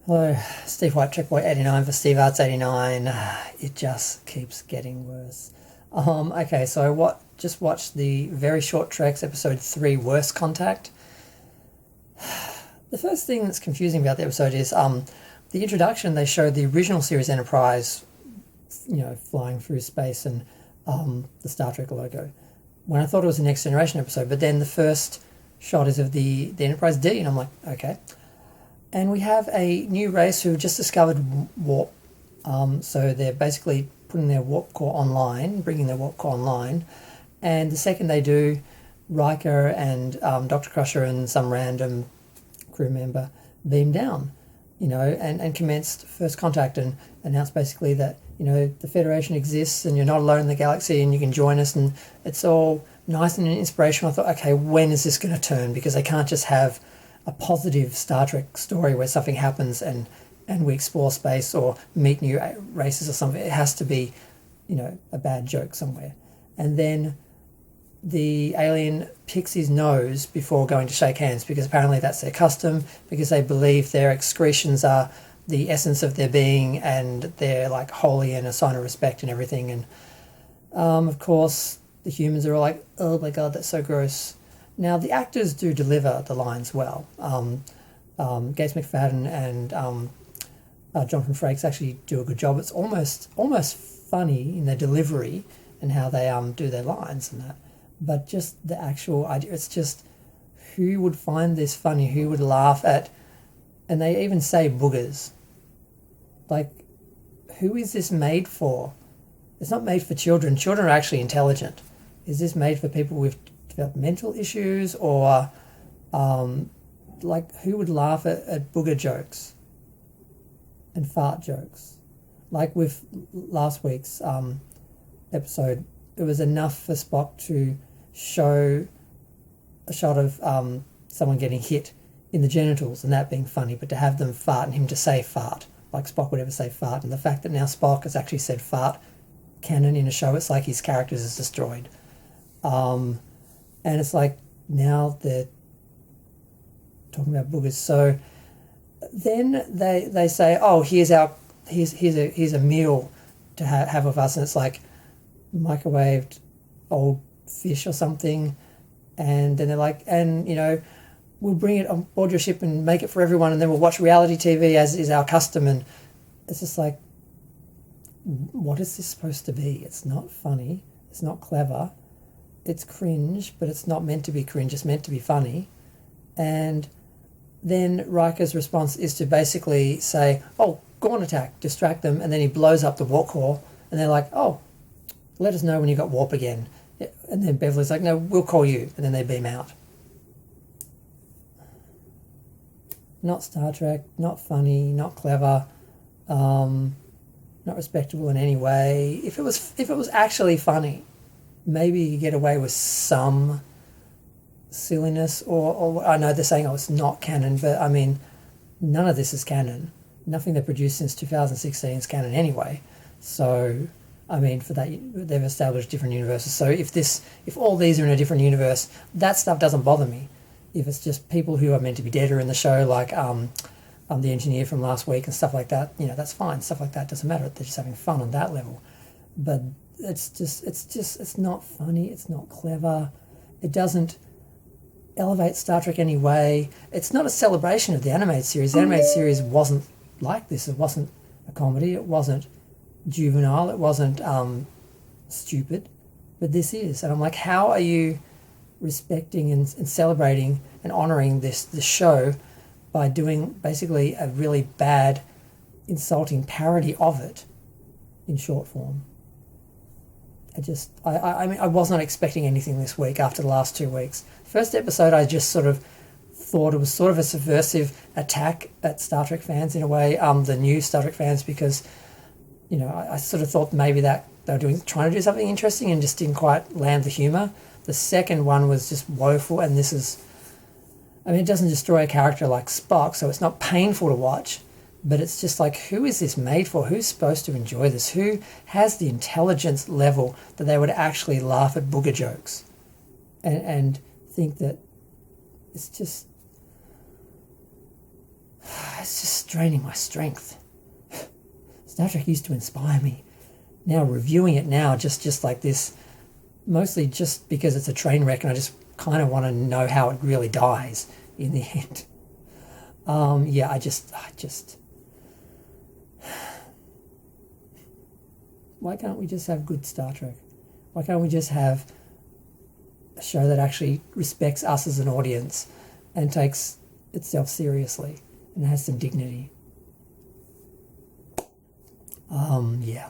Hello, Steve White, Checkpoint 89 for Steve Arts 89. It just keeps getting worse. Okay, so just watched the very short Treks episode 3, Worst Contact. The first thing that's confusing about the episode is the introduction. They showed the original series Enterprise, flying through space and the Star Trek logo. When I thought it was a Next Generation episode, but then the first shot is of the Enterprise D, and I'm like, okay. And we have a new race who just discovered warp. So they're basically putting their warp core online, bringing their warp core online. And the second they do, Riker and Dr. Crusher and some random crew member beam down, and commenced first contact and announced basically that, the Federation exists and you're not alone in the galaxy and you can join us, and it's all nice and inspirational. I thought, okay, when is this going to turn? Because they can't just have a positive Star Trek story where something happens and we explore space or meet new races or something. It has to be, a bad joke somewhere. And then the alien picks his nose before going to shake hands, because apparently that's their custom, because they believe their excretions are the essence of their being and they're like holy and a sign of respect and everything. And of course the humans are all like, oh my god, that's so gross. Now, the actors do deliver the lines well. Gates McFadden and Jonathan Frakes actually do a good job. It's almost funny in their delivery and how they do their lines and that. But just the actual idea, it's just, who would find this funny? Who would laugh at? And they even say boogers. Like, who is this made for? It's not made for children. Children are actually intelligent. Is this made for people with developmental issues, or who would laugh at booger jokes and fart jokes? Like with last week's episode, it was enough for Spock to show a shot of someone getting hit in the genitals and that being funny, but to have them fart and him to say fart, like Spock would ever say fart, and the fact that now Spock has actually said fart canon in a show, it's like his character is destroyed. And it's like, now they're talking about boogers. So then they say, oh, here's a meal to have with us, and it's like microwaved old fish or something. And then they're like, and we'll bring it on board your ship and make it for everyone, and then we'll watch reality TV as is our custom. And it's just like, what is this supposed to be? It's not funny. It's not clever. It's cringe, but it's not meant to be cringe. It's meant to be funny. And then Riker's response is to basically say, oh, go on attack, distract them. And then he blows up the warp core. And they're like, oh, let us know when you got warp again. And then Beverly's like, no, we'll call you. And then they beam out. Not Star Trek, not funny, not clever, not respectable in any way. If it was actually funny, maybe you get away with some silliness, or I know they're saying, oh, it's not canon, but I mean, none of this is canon. Nothing they produced since 2016 is canon anyway. So, I mean, for that, they've established different universes. So if all these are in a different universe, that stuff doesn't bother me. If it's just people who are meant to be dead are in the show, like the engineer from last week and stuff like that, that's fine. Stuff like that doesn't matter. They're just having fun on that level. But it's not funny. It's not clever. It doesn't elevate Star Trek anyway. It's not a celebration of the animated series. The animated series wasn't like this. It wasn't a comedy. It wasn't juvenile. It wasn't stupid. But this is. And I'm like, how are you respecting and celebrating and honouring this show by doing basically a really bad, insulting parody of it in short form? I mean, I was not expecting anything this week after the last 2 weeks. First episode, I just sort of thought it was sort of a subversive attack at Star Trek fans in a way, the new Star Trek fans, because, I sort of thought maybe that they were trying to do something interesting and just didn't quite land the humour. The second one was just woeful, and it doesn't destroy a character like Spock, so it's not painful to watch. But it's just like, who is this made for? Who's supposed to enjoy this? Who has the intelligence level that they would actually laugh at booger jokes and think that it's just it's just straining my strength. Star Trek used to inspire me. Now reviewing it now, just like this, mostly just because it's a train wreck and I just kind of want to know how it really dies in the end. Yeah, I just why can't we just have good Star Trek? Why can't we just have a show that actually respects us as an audience and takes itself seriously and has some dignity? Yeah.